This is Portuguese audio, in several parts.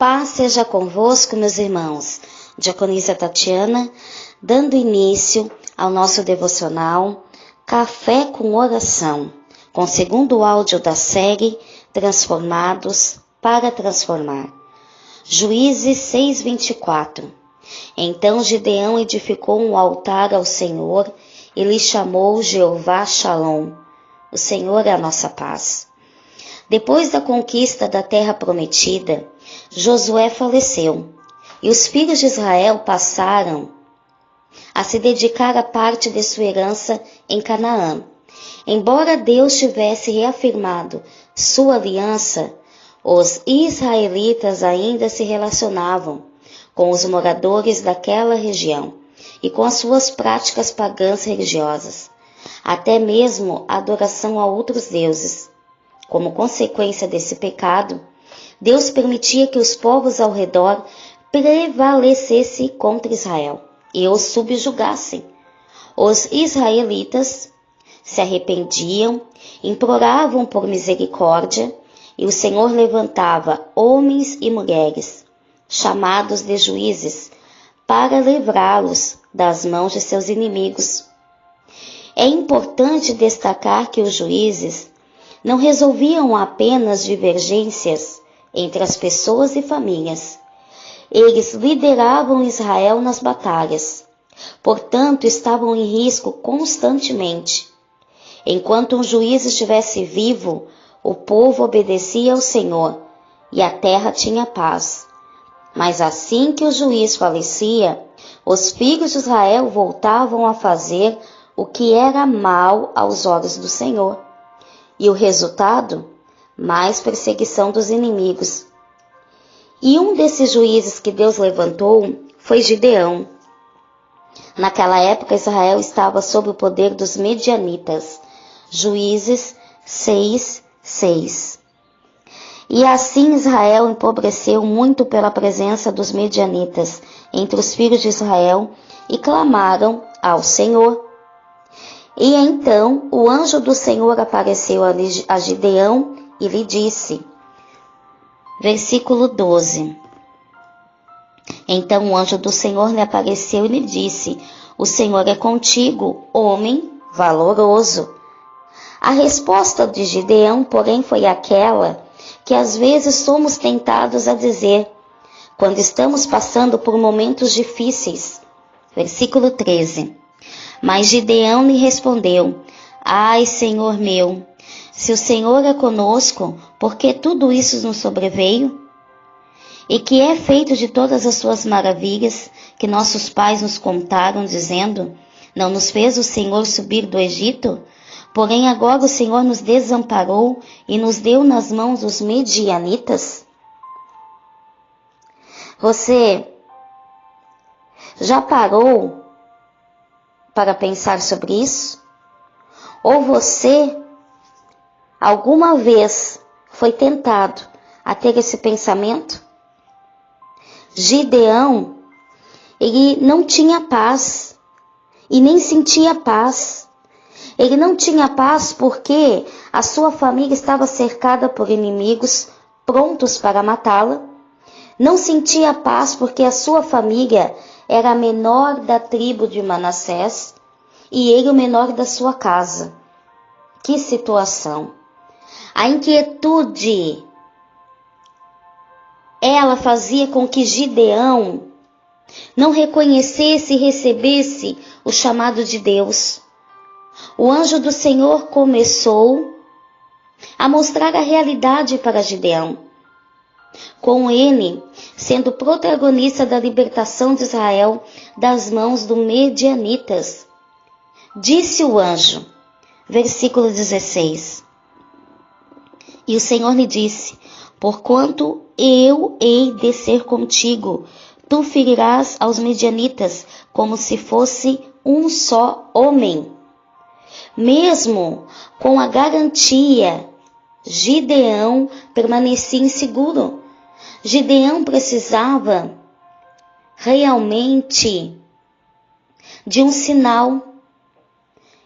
Paz seja convosco, meus irmãos. Diaconisa Tatiana, dando início ao nosso devocional Café com Oração, com o segundo áudio da série Transformados para Transformar. Juízes 6:24. Então Gideão edificou um altar ao Senhor e lhe chamou Jeová Shalom. O Senhor é a nossa paz. Depois da conquista da terra prometida, Josué faleceu e os filhos de Israel passaram a se dedicar à parte de sua herança em Canaã. Embora Deus tivesse reafirmado sua aliança, os israelitas ainda se relacionavam com os moradores daquela região e com as suas práticas pagãs religiosas, até mesmo a adoração a outros deuses. Como consequência desse pecado, Deus permitia que os povos ao redor prevalecessem contra Israel e os subjugassem. Os israelitas se arrependiam, imploravam por misericórdia, e o Senhor levantava homens e mulheres, chamados de juízes, para livrá-los das mãos de seus inimigos. É importante destacar que os juízes não resolviam apenas divergências entre as pessoas e famílias. Eles lideravam Israel nas batalhas, portanto estavam em risco constantemente. Enquanto um juiz estivesse vivo, o povo obedecia ao Senhor e a terra tinha paz. Mas assim que o juiz falecia, os filhos de Israel voltavam a fazer o que era mal aos olhos do Senhor. E o resultado? Mais perseguição dos inimigos. E um desses juízes que Deus levantou foi Gideão. Naquela época, Israel estava sob o poder dos medianitas. Juízes 6:6. E assim Israel empobreceu muito pela presença dos medianitas entre os filhos de Israel e clamaram ao Senhor. E então o anjo do Senhor apareceu a Gideão e lhe disse, versículo 12. Então o anjo do Senhor lhe apareceu e lhe disse, o Senhor é contigo, homem valoroso. A resposta de Gideão, porém, foi aquela que às vezes somos tentados a dizer quando estamos passando por momentos difíceis. Versículo 13. Mas Gideão lhe respondeu, ai, Senhor meu, se o Senhor é conosco, por que tudo isso nos sobreveio? E que é feito de todas as suas maravilhas que nossos pais nos contaram, dizendo, não nos fez o Senhor subir do Egito? Porém agora o Senhor nos desamparou e nos deu nas mãos dos medianitas? Você já parou para pensar sobre isso? Ou você alguma vez foi tentado a ter esse pensamento? Gideão, ele não tinha paz e nem sentia paz. Ele não tinha paz porque a sua família estava cercada por inimigos prontos para matá-la. Não sentia paz porque a sua família era a menor da tribo de Manassés e ele o menor da sua casa. Que situação! A inquietude, ela fazia com que Gideão não reconhecesse e recebesse o chamado de Deus. O anjo do Senhor começou a mostrar a realidade para Gideão, com ele sendo protagonista da libertação de Israel das mãos dos medianitas. Disse o anjo, versículo 16, e o Senhor lhe disse, porquanto eu hei de ser contigo, tu ferirás aos medianitas como se fosse um só homem. Mesmo com a garantia, Gideão permanecia inseguro. Gideão precisava realmente de um sinal.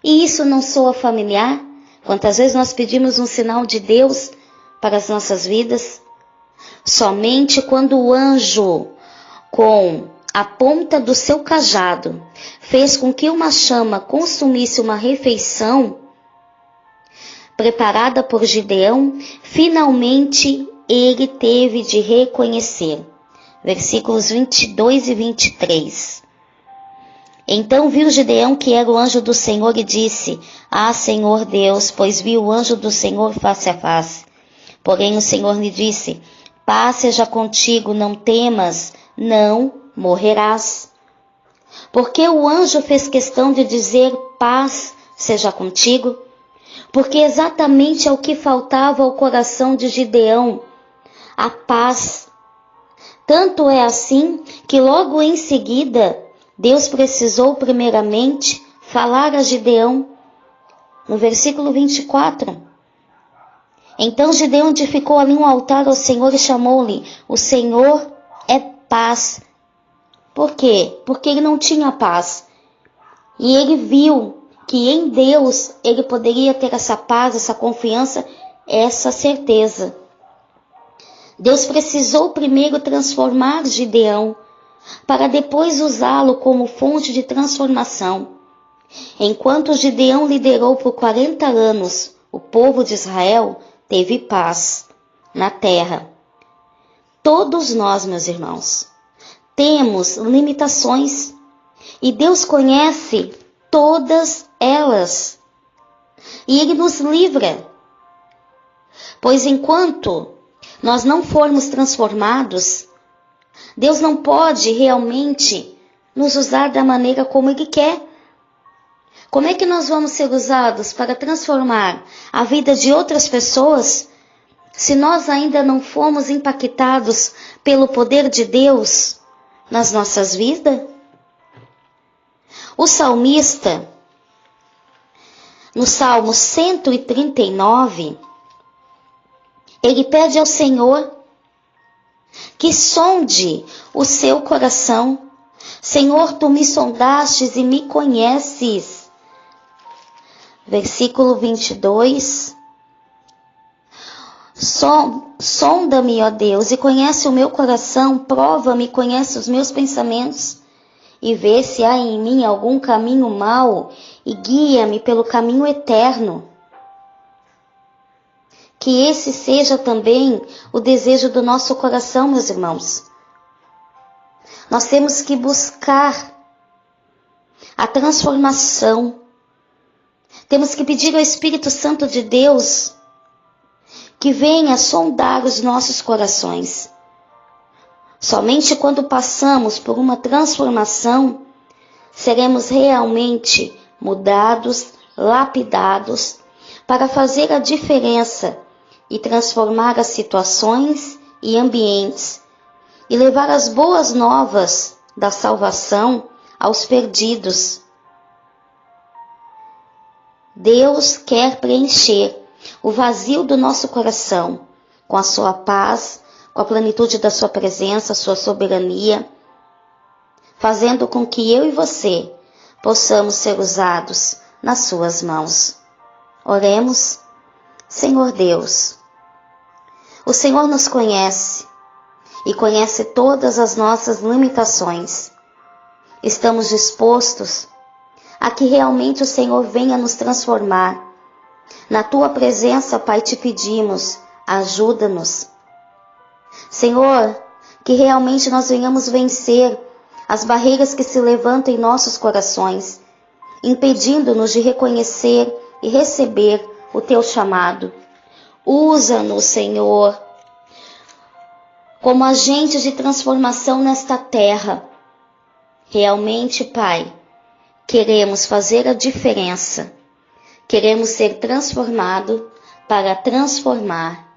E isso não soa familiar? Quantas vezes nós pedimos um sinal de Deus para as nossas vidas? Somente quando o anjo, com a ponta do seu cajado, fez com que uma chama consumisse uma refeição preparada por Gideão, finalmente ele teve de reconhecer. Versículos 22 e 23. Então viu Gideão que era o anjo do Senhor e disse: Ah, Senhor Deus, pois vi o anjo do Senhor face a face. Porém o Senhor lhe disse: Paz seja contigo, não temas, não morrerás. Porque o anjo fez questão de dizer: Paz seja contigo? Porque exatamente é o que faltava ao coração de Gideão, a paz. Tanto é assim que logo em seguida, Deus precisou primeiramente falar a Gideão, no versículo 24. Então Gideão edificou ali um altar ao Senhor e chamou-lhe: O Senhor é paz. Por quê? Porque ele não tinha paz. E ele viu que em Deus ele poderia ter essa paz, essa confiança, essa certeza. Deus precisou primeiro transformar Gideão, para depois usá-lo como fonte de transformação. Enquanto Gideão liderou por 40 anos, o povo de Israel teve paz na terra. Todos nós, meus irmãos, temos limitações e Deus conhece todas elas. E Ele nos livra. Pois enquanto nós não formos transformados, Deus não pode realmente nos usar da maneira como Ele quer. Como é que nós vamos ser usados para transformar a vida de outras pessoas se nós ainda não fomos impactados pelo poder de Deus nas nossas vidas? O salmista, no Salmo 139, ele pede ao Senhor que sonde o seu coração. Senhor, tu me sondastes e me conheces. Versículo 22. Sonda-me, ó Deus, e conhece o meu coração, prova-me, conhece os meus pensamentos, e vê se há em mim algum caminho mau, e guia-me pelo caminho eterno. Que esse seja também o desejo do nosso coração, meus irmãos. Nós temos que buscar a transformação. Temos que pedir ao Espírito Santo de Deus que venha sondar os nossos corações. Somente quando passamos por uma transformação, seremos realmente mudados, lapidados, para fazer a diferença e transformar as situações e ambientes, e levar as boas novas da salvação aos perdidos. Deus quer preencher o vazio do nosso coração com a sua paz, com a plenitude da sua presença, sua soberania, fazendo com que eu e você possamos ser usados nas suas mãos. Oremos. Senhor Deus, o Senhor nos conhece e conhece todas as nossas limitações. Estamos dispostos a que realmente o Senhor venha nos transformar. Na tua presença, Pai, te pedimos, ajuda-nos. Senhor, que realmente nós venhamos vencer as barreiras que se levantam em nossos corações, impedindo-nos de reconhecer e receber o teu chamado. Usa-nos, Senhor, como agentes de transformação nesta terra. Realmente, Pai, queremos fazer a diferença. Queremos ser transformados para transformar.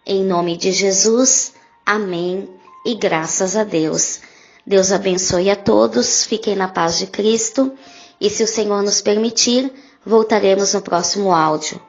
Em nome de Jesus, amém e graças a Deus. Deus abençoe a todos, fiquem na paz de Cristo e, se o Senhor nos permitir, voltaremos no próximo áudio.